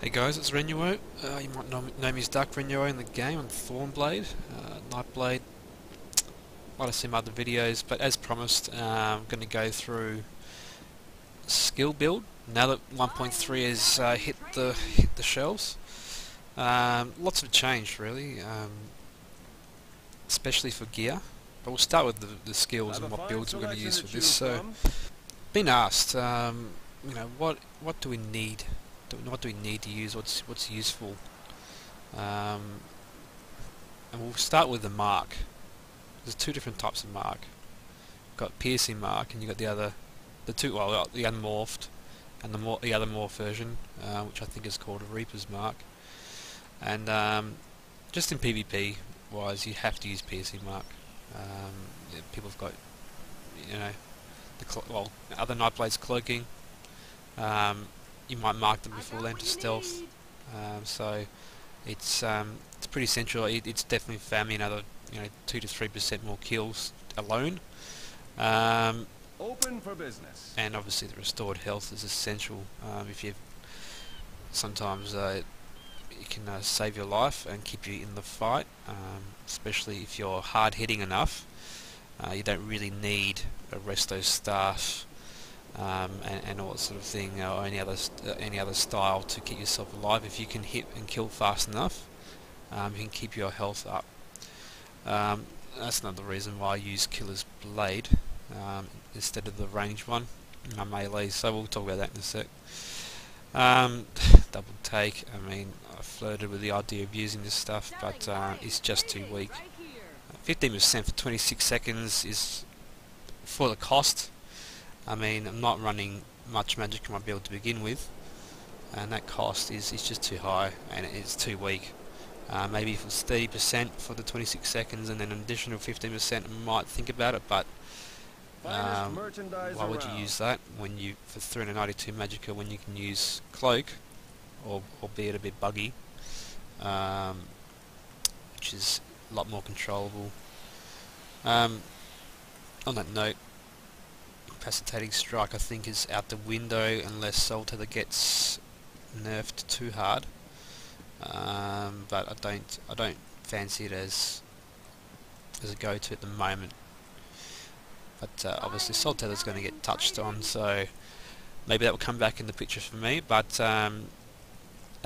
Hey guys, it's Renuo. You might know me as Dark Renuo in the game on Thornblade, Nightblade. Might have seen other videos, but as promised, I'm going to go through skill build now that 1.3 has hit the shelves. Lots have changed really, especially for gear. But we'll start with the skills and what builds we're going to use for this. So, been asked, what do we need? What do we need to use? What's useful? And we'll start with the mark. There's two different types of mark. You've got piercing mark, and you've got the unmorphed, and the other morph version, which I think is called a Reaper's mark. And just in PvP wise, you have to use piercing mark. People have got, other Nightblades cloaking. You might mark them before then to stealth, so it's pretty essential. It's definitely found me another 2 to 3% more kills alone. Open for business. And obviously the restored health is essential. If you sometimes it can save your life and keep you in the fight, especially if you're hard hitting enough. You don't really need a resto staff. And all that sort of thing, or any other style to keep yourself alive. If you can hit and kill fast enough, you can keep your health up. That's another reason why I use Killer's Blade instead of the ranged one in my melee. So we'll talk about that in a sec. Double take. I mean, I flirted with the idea of using this stuff, but it's just too weak. 15% for 26 seconds is for the cost. I mean, I'm not running much magic in my build to begin with, and that cost is just too high, and it's too weak. Maybe if it was 30% for the 26 seconds and then an additional 15%, I might think about it, but why would you use that when for 392 magicka when you can use cloak, albeit a bit buggy, which is a lot more controllable. On that note, incapacitating strike I think is out the window unless Soul Tether gets nerfed too hard, but I don't fancy it as a go-to at the moment. But obviously Soul Tether is going to get touched on, so maybe that will come back in the picture for me. But at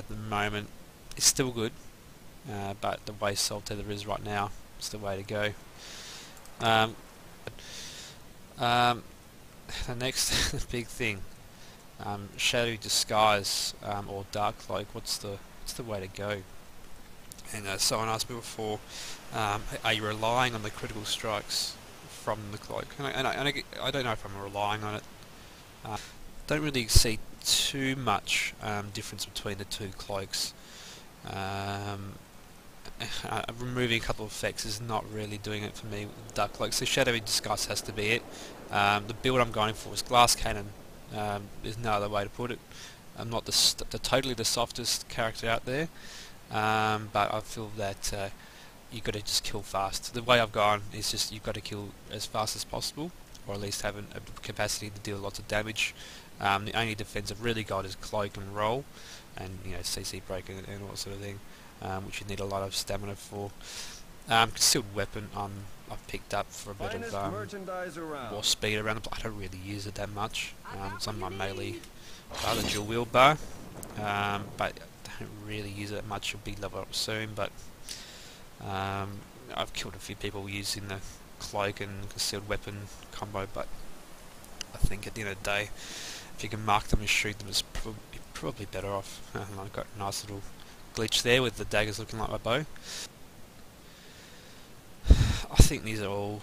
the moment it's still good, but the way Soul Tether is right now, it's the way to go. The next big thing, Shadow Disguise or Dark Cloak. What's the way to go? And someone asked me before, are you relying on the critical strikes from the cloak? And I don't know if I'm relying on it. Don't really see too much difference between the two cloaks. Removing a couple of effects is not really doing it for me with Dark Cloak, so Shadowy Disguise has to be it. The build I'm going for is Glass Cannon. There's no other way to put it. I'm not totally the softest character out there, but I feel that you've got to just kill fast. The way I've gone is just you've got to kill as fast as possible, or at least have a capacity to deal lots of damage. The only defense I've really got is Cloak and Roll, and CC break and all that sort of thing, which you need a lot of stamina for. Concealed weapon I've picked up for a bit of more speed around the I don't really use it that much. It's on my melee bar, the dual wield bar, but I don't really use it that much. It'll be level up soon, but I've killed a few people using the cloak and concealed weapon combo, but I think at the end of the day, if you can mark them and shoot them, it's probably better off. I've got a nice little glitch there with the daggers looking like my bow. I think these are all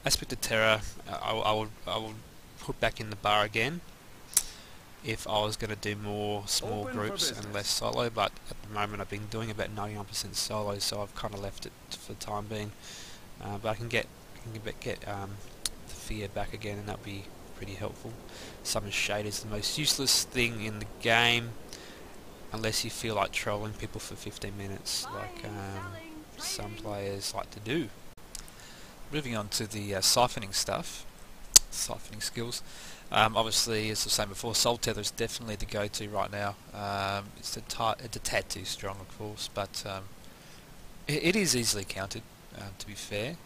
Aspect of Terror. I would put back in the bar again if I was going to do more small groups and less solo, but at the moment I've been doing about 99% solo, so I've kind of left it for the time being. But I can get the fear back again, and that'll be pretty helpful. Summon Shade is the most useless thing in the game, unless you feel like trolling people for 15 minutes, like some players like to do. Moving on to the siphoning stuff. siphoning skills. Obviously, as I was saying before, Soul Tether is definitely the go-to right now. It's a tad too strong, of course, but it is easily countered. To be fair,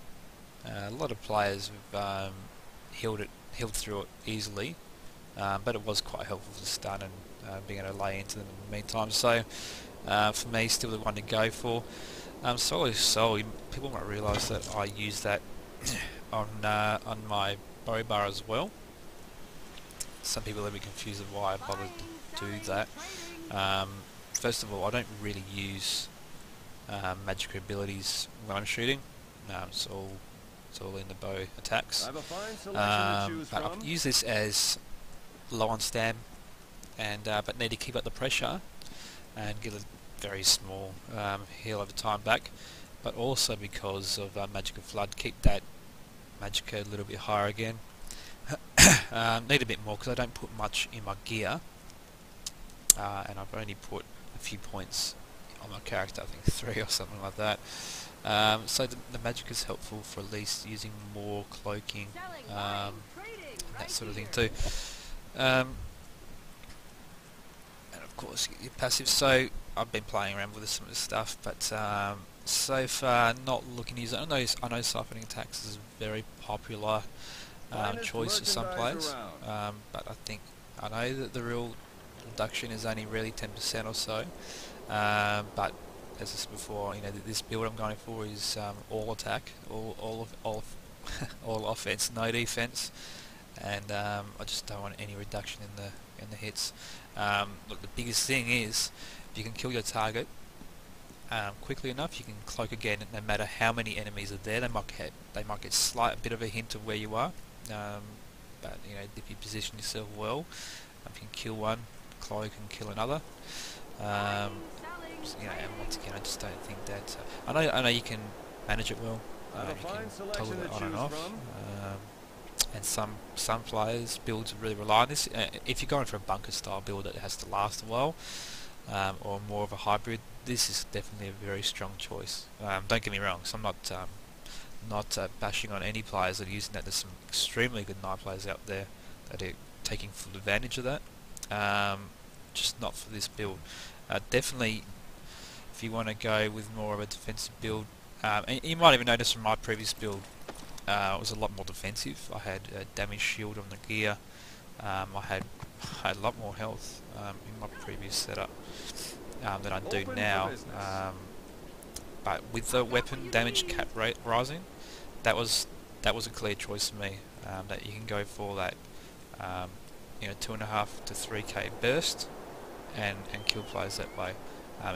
a lot of players have healed through it easily, but it was quite helpful to stun and being able to lay into them in the meantime. So for me, still the one to go for. Soul, people might realise that I use that on my bow bar as well. Some people are a bit confused of why I bothered to do that. First of all, I don't really use magic abilities when I'm shooting. It's all in the bow attacks. But I use this as low on stam, and but need to keep up the pressure and get a very small heal over time back. But also because of Magic Flood, keep that Magic a little bit higher again. Need a bit more because I don't put much in my gear, and I've only put a few points on my character, I think 3 or something like that. So the magic is helpful for at least using more cloaking and that sort of thing too. And of course your passive. So I've been playing around with some of this stuff, but so far not looking to use it. I know siphoning attacks is a very popular choice for some players, but I know that the real reduction is only really 10% or so. But as I said before, this build I'm going for is all attack, all offense, no defense, and I just don't want any reduction in the hits. Look, the biggest thing is if you can kill your target quickly enough, you can cloak again. No matter how many enemies are there, they might get a slight bit of a hint of where you are. But if you position yourself well, you can kill one, cloak, and kill another. And once again, I just don't think that. I know you can manage it well. You can toggle it on and off. And some players builds really rely on this. If you're going for a bunker style build that has to last a while, or more of a hybrid, this is definitely a very strong choice. Don't get me wrong, so I'm not bashing on any players that are using that. There's some extremely good knight players out there that are taking full advantage of that. Just not for this build. Definitely, if you want to go with more of a defensive build, and you might even notice from my previous build, it was a lot more defensive. I had a damage shield on the gear. I had a lot more health in my previous setup than I do now. But with the weapon damage cap rate rising, that was a clear choice for me. That you can go for that 2.5 to 3k burst and kill players that way.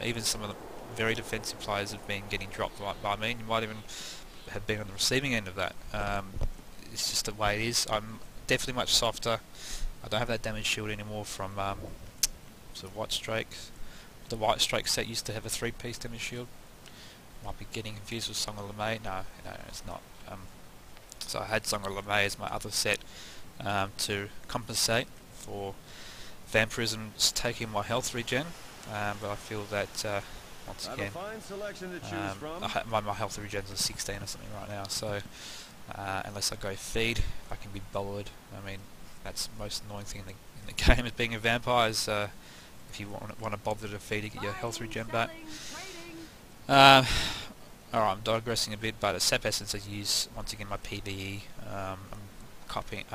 Even some of the very defensive players have been getting dropped by me, and you might even have been on the receiving end of that. It's just the way it is. I'm definitely much softer. I don't have that damage shield anymore from sort of White Strikes. The White Strike set used to have a 3-piece damage shield. Might be getting confused with Song of Lemay. No, it's not. So I had Song of Lemay as my other set to compensate for vampirism taking my health regen, but I feel that once again my health regen's at 16 or something right now, so unless I go feed, I can be bothered. I mean, that's the most annoying thing in the game is being a vampire, is if you want to bother to feed to get your health regen back. Alright, I'm digressing a bit, but at Sap Essence I use once again my PvE. I'm coupling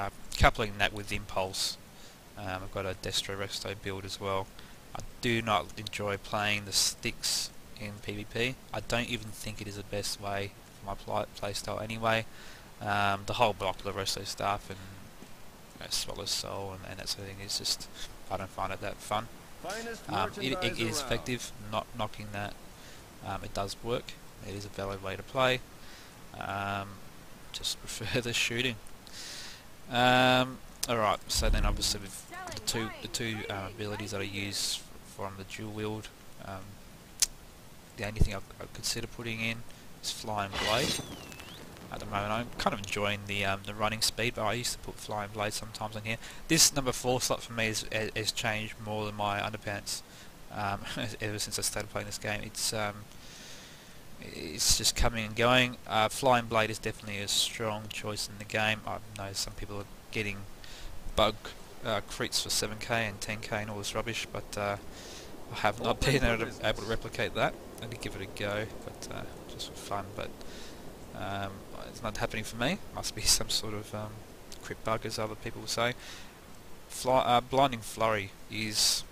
that with Impulse. I've got a Destro Resto build as well. I do not enjoy playing the sticks in PvP. I don't even think it is the best way for my playstyle anyway. The whole block of the Resto stuff and Swallow's Soul and that sort of thing is just, I don't find it that fun. It is effective, not knocking that. It does work. It is a valid way to play. Just prefer the shooting. Alright, so then obviously with the two abilities that I use from the dual wield, the only thing I consider putting in is Flying Blade. At the moment I'm kind of enjoying the running speed, but I used to put Flying Blade sometimes in here. This number 4 slot for me has changed more than my underpants ever since I started playing this game. It's just coming and going. Flying Blade is definitely a strong choice in the game. I know some people getting bug crits for 7k and 10k and all this rubbish, but I have not been able to replicate that. I need to give it a go, but just for fun. But it's not happening for me. Must be some sort of crit bug, as other people say. Blinding Flurry is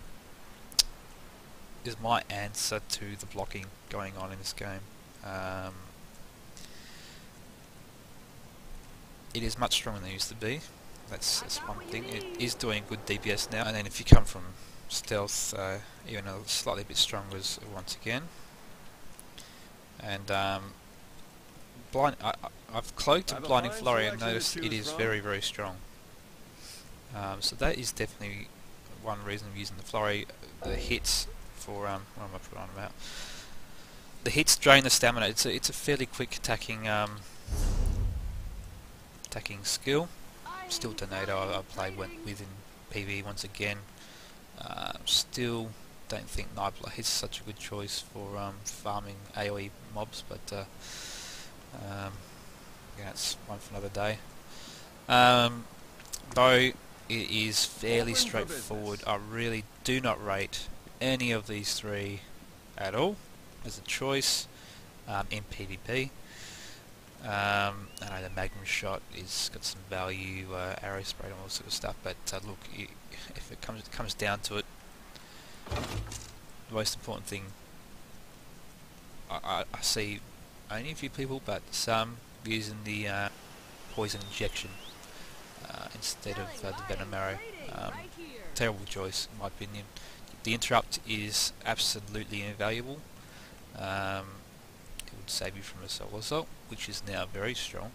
my answer to the blocking going on in this game. It is much stronger than it used to be. That's one thing. It is doing good DPS now, and then if you come from stealth, even a slightly bit stronger once again. And I've cloaked a Blinding Flurry and noticed it is very, very strong. So that is definitely one reason of using the Flurry. The hits for what am I putting on about? The hits drain the stamina. It's a fairly quick attacking skill. Still Tornado I played with in PvE once again. Still don't think Nightblade is such a good choice for farming AoE mobs, but yeah, it's one for another day. Though it is fairly straightforward, I really do not rate any of these three at all as a choice in PvP. I know the Magnum Shot is got some value, arrow spray and all that sort of stuff, but look, if it comes down to it, the most important thing I see only a few people, but some using the poison injection instead of the venom arrow. Terrible choice in my opinion. The interrupt is absolutely invaluable. It would save you from a solo assault, which is now very strong,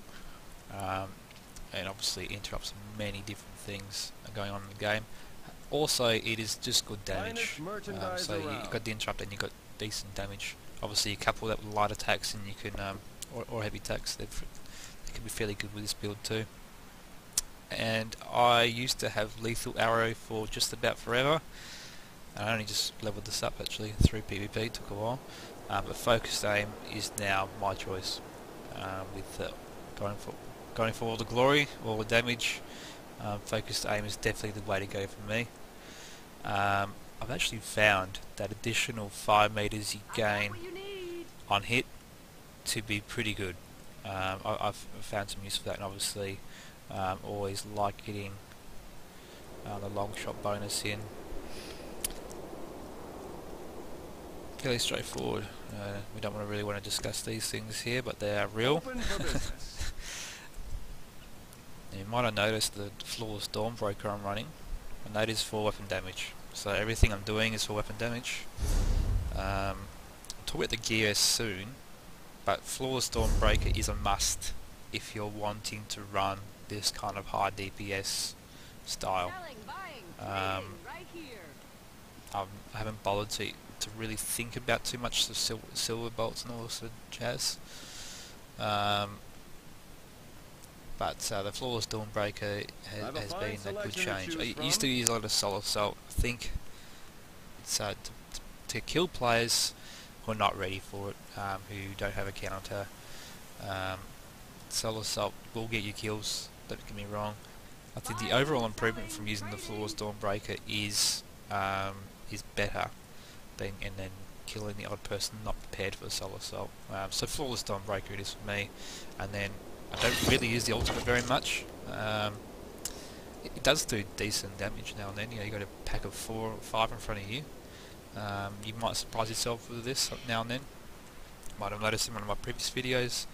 and obviously interrupts many different things going on in the game. Also, it is just good damage. So you got the interrupt and you got decent damage. Obviously, you couple that with light attacks, and you can or heavy attacks. They can be fairly good with this build too. And I used to have lethal arrow for just about forever. I only just leveled this up actually through PvP. Took a while. But focused aim is now my choice, with going for all the glory, all the damage. Focused aim is definitely the way to go for me. I've actually found that additional 5 meters you gain on hit to be pretty good. I've found some use for that, and obviously always like getting the long shot bonus in. Fairly straightforward. We don't really want to discuss these things here, but they are real. You might have noticed the Flawless Dawnbreaker I'm running, and that is for weapon damage. So everything I'm doing is for weapon damage. I'll talk about the gear soon, but Flawless Dawnbreaker is a must if you're wanting to run this kind of high DPS style. I haven't bothered to really think about too much the silver bolts and all this sort of jazz. But the Flawless Dawnbreaker has been a good change. I used to use a lot of Solar Assault. I think it's to kill players who are not ready for it, who don't have a counter. Solar Assault will get you kills, don't get me wrong. I think the overall improvement from using the Flawless Dawnbreaker is better than killing the odd person not prepared for the Solar Assault. So Flawless Dawnbreaker it is for me, and then I don't really use the ultimate very much. It does do decent damage now and then. You know, you got a pack of 4 or 5 in front of you. You might surprise yourself with this now and then. Might have noticed in one of my previous videos,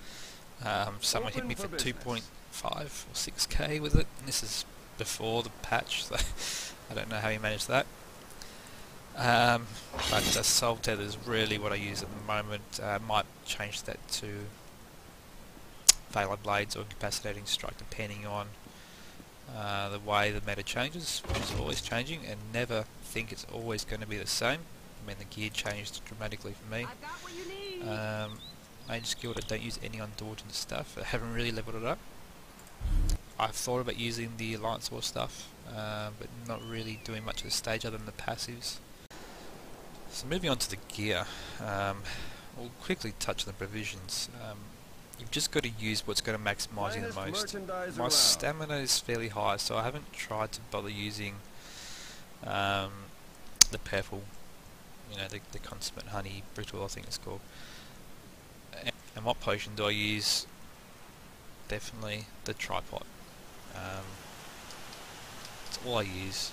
someone hit me for 2.5 or 6k with it. And this is before the patch, so I don't know how you managed that. But Soul Tether is really what I use at the moment. Might change that to Phalar Blades or Incapacitating Strike depending on the way the meta changes, which is always changing, and never think it's always going to be the same. I mean, the gear changed dramatically for me. Major skill, I don't use any Undaunted stuff. I haven't really leveled it up. I've thought about using the Alliance War stuff, but not really doing much at this stage other than the passives. So moving on to the gear, we'll quickly touch on the provisions. you've just got to use what's going to maximise you the most. My stamina is fairly high, so I haven't tried to bother using the purple, you know, the consummate honey brittle, I think it's called. And what potion do I use? Definitely the tripod. That's all I use.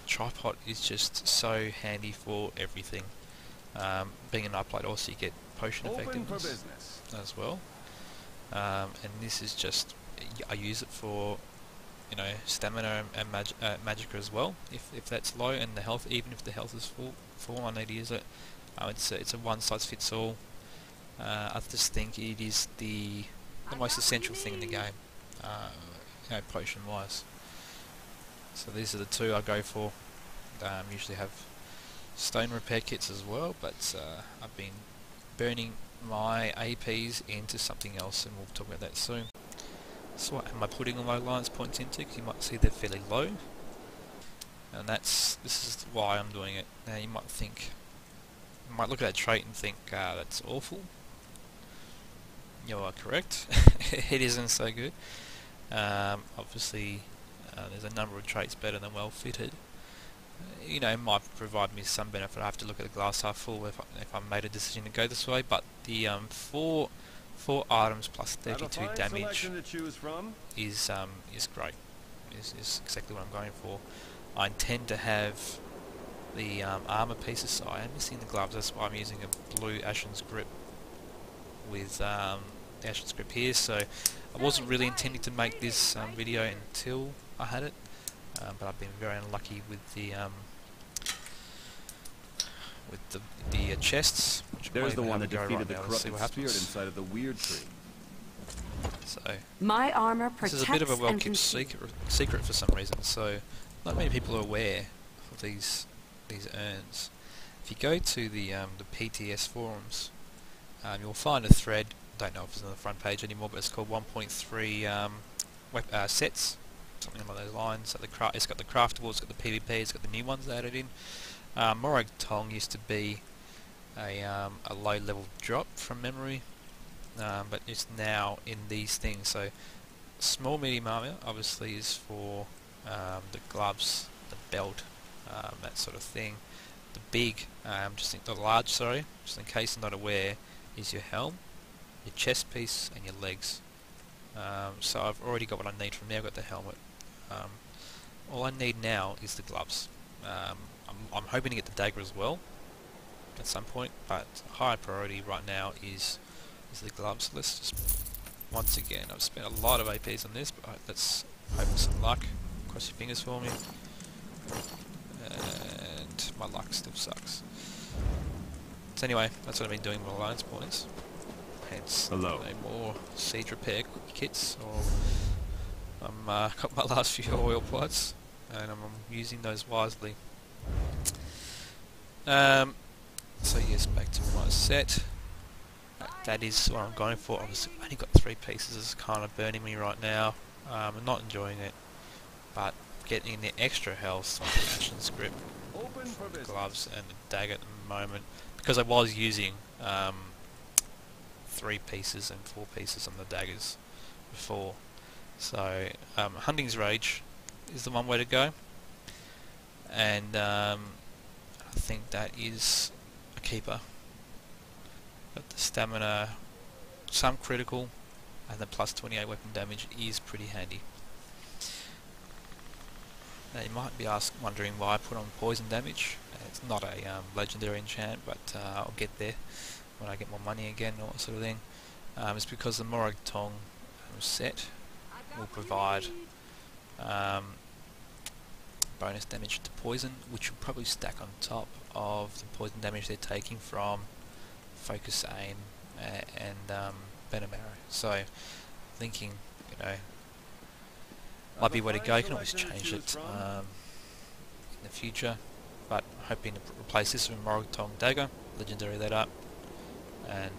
Tripod is just so handy for everything. Being a Nightblade, also you get potion effectiveness as well. And this is just, I use it for, you know, stamina and magicka as well. If that's low and the health, even if the health is full, I need to use it. It's a one size fits all. I just think it is the most essential thing in the game, you know, potion wise. So these are the two I go for. Usually have stone repair kits as well, but I've been burning my APs into something else, and we'll talk about that soon. So what am I putting all my alliance points into? Because you might see they're fairly low, and this is why I'm doing it. Now you might look at that trait and think that's awful. You are correct. It isn't so good. Obviously, there's a number of traits better than well fitted. You know, it might provide me some benefit. I have to look at the glass half full if I made a decision to go this way. But the four items plus 32 damage is great. Is exactly what I'm going for. I intend to have the armor pieces, so I am missing the gloves. That's why I'm using a blue Ashen's grip with the Ashen's grip here. So I wasn't really intending to make this video until I had it, but I've been very unlucky with the chests. There's the one that defeated the corrupted spirit inside of the weird tree. So my armor protects. This is a bit of a well-kept secret for some reason. So not many people are aware of these urns. If you go to the PTS forums, you'll find a thread. Don't know if it's on the front page anymore, but it's called 1.3 sets, something along those lines. So it's got the craftable, it's got the PvP, it's got the new ones added in. Morag Tong used to be a low-level drop from memory, but it's now in these things. So small medium armor obviously is for the gloves, the belt, that sort of thing. The big, the large, sorry, just in case you're not aware, is your helm, your chest piece, and your legs. So I've already got what I need from there. I've got the helmet. All I need now is the gloves. I'm hoping to get the dagger as well at some point, but high priority right now is the gloves. Let's just, once again, I've spent a lot of APs on this, but let's hope for some luck. Cross your fingers for me. And my luck still sucks. So anyway, that's what I've been doing with my alliance points. Hence, more siege repair kits, or got my last few oil pots, and I'm using those wisely. So yes, back to my set. That is what I'm going for. I've only got 3 pieces. It's kind of burning me right now. I'm not enjoying it, but getting the extra health on the Ashen's grip, the gloves, and the dagger at the moment, because I was using 3 pieces and 4 pieces on the daggers before. So Hunting's Rage is the one way to go, and I think that is a keeper. But the stamina, some critical, and the plus 28 weapon damage is pretty handy. Now you might be wondering why I put on poison damage. It's not a legendary enchant, but I'll get there when I get more money again, or that sort of thing. It's because the Morag Tong set will provide bonus damage to poison, which will probably stack on top of the poison damage they're taking from Focus Aim and Venom Arrow. So thinking, you know, might be a way to go. You can always change it in the future, but hoping to replace this with Morag Tong Dagger, legendary that up, and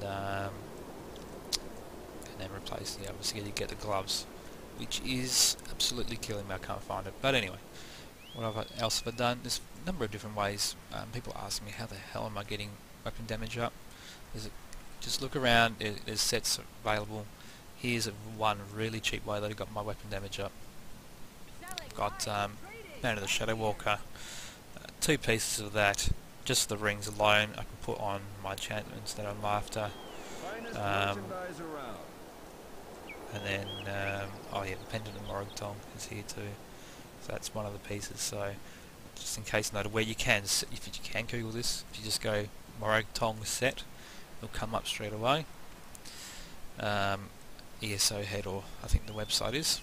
then replace the obviously to get the gloves, which is absolutely killing me. I can't find it. But anyway, what else have I done? There's a number of different ways. People ask me how the hell am I getting weapon damage up. There's just look around. There's sets available. Here's one really cheap way that I got my weapon damage up. Got Man of the Shadow Walker, 2 pieces of that. Just the rings alone I can put on my enchantments that I'm after. And then, oh yeah, the Pendant of Moragtong is here too. So that's one of the pieces. So just in case noted, where you can, if you can Google this, if you just go Moragtong set, it'll come up straight away. ESO head, or I think the website is.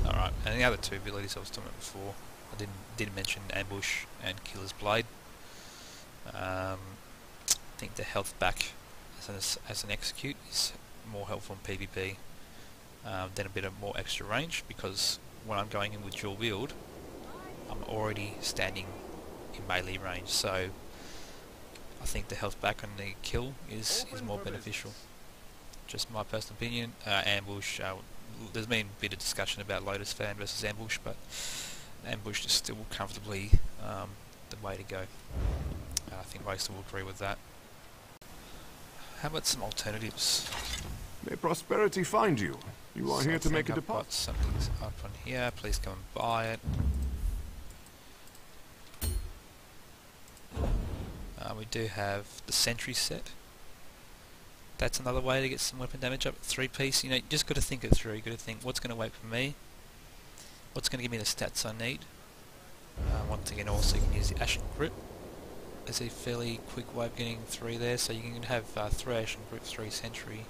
Alright, and the other 2 abilities I was talking about before, I didn't mention Ambush and Killer's Blade. I think the health back as an execute is more helpful in PvP than a bit of more extra range, because when I'm going in with dual wield, I'm already standing in melee range, so I think the health back on the kill is more beneficial. Just my personal opinion. Ambush, there's been a bit of discussion about Lotus Fan versus Ambush, but Ambush is still comfortably the way to go. I think most will agree with that. How about some alternatives? May prosperity find you. You are here to make a deposit. Something's up on here. Please come and buy it. We do have the Sentry set. That's another way to get some weapon damage up. 3-piece. You know, you just got to think it through. You got to think, what's going to work for me? What's going to give me the stats I need? Once again, also you can use the Ashen Grip. There's a fairly quick way of getting 3 there, so you can have 3 Ashen Grip, 3 Sentry,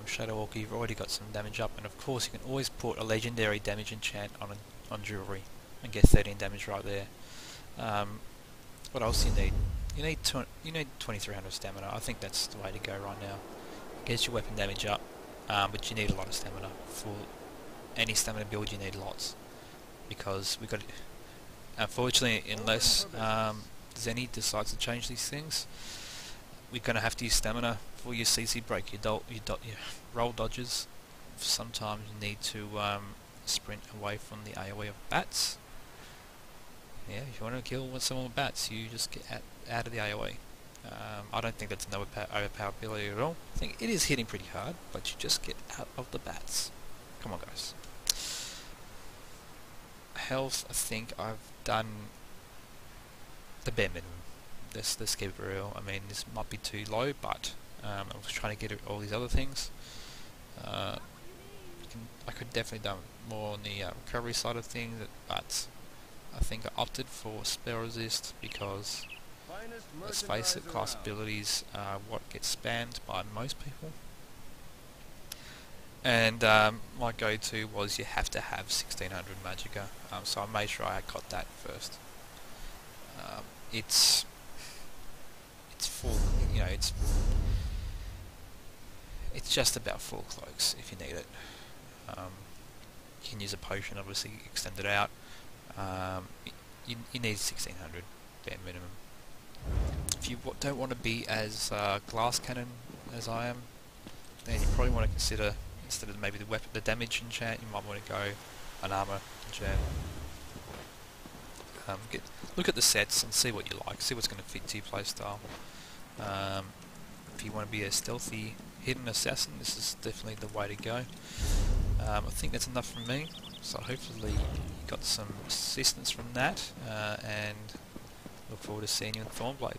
Shadow Walker. You've already got some damage up, and of course you can always put a legendary damage enchant on jewelry and get 13 damage right there. What else do you need? You need 2300 stamina. I think that's the way to go right now. Gets your weapon damage up, but you need a lot of stamina. For any stamina build, you need lots, because we got. Unfortunately, unless Zenny decides to change these things, we're going to have to use stamina for your CC break, your roll dodges. Sometimes you need to sprint away from the AoE of bats. Yeah, if you want to kill someone with bats, you just get out of the AoE. I don't think that's an overpowered ability at all. I think it is hitting pretty hard, but you just get out of the bats. Come on, guys. Health, I think I've done the bare minimum. Let's keep it real. I mean, this might be too low, but I was trying to get all these other things. I could definitely done more on the recovery side of things, but I think I opted for spell resist because, let's face it, class abilities are what gets spammed by most people. And my go-to was you have to have 1600 Magicka, so I made sure I got that first. It's full, you know, it's just about 4 cloaks if you need it. You can use a potion, obviously, extend it out. You need 1600 bare minimum. If you don't want to be as glass cannon as I am, then you probably want to consider, instead of maybe the damage enchant, you might want to go an armor enchant. Look at the sets and see what you like, see what's going to fit to your playstyle. If you want to be a stealthy hidden assassin, this is definitely the way to go. I think that's enough from me, so hopefully you got some assistance from that, and look forward to seeing you in Thornblade.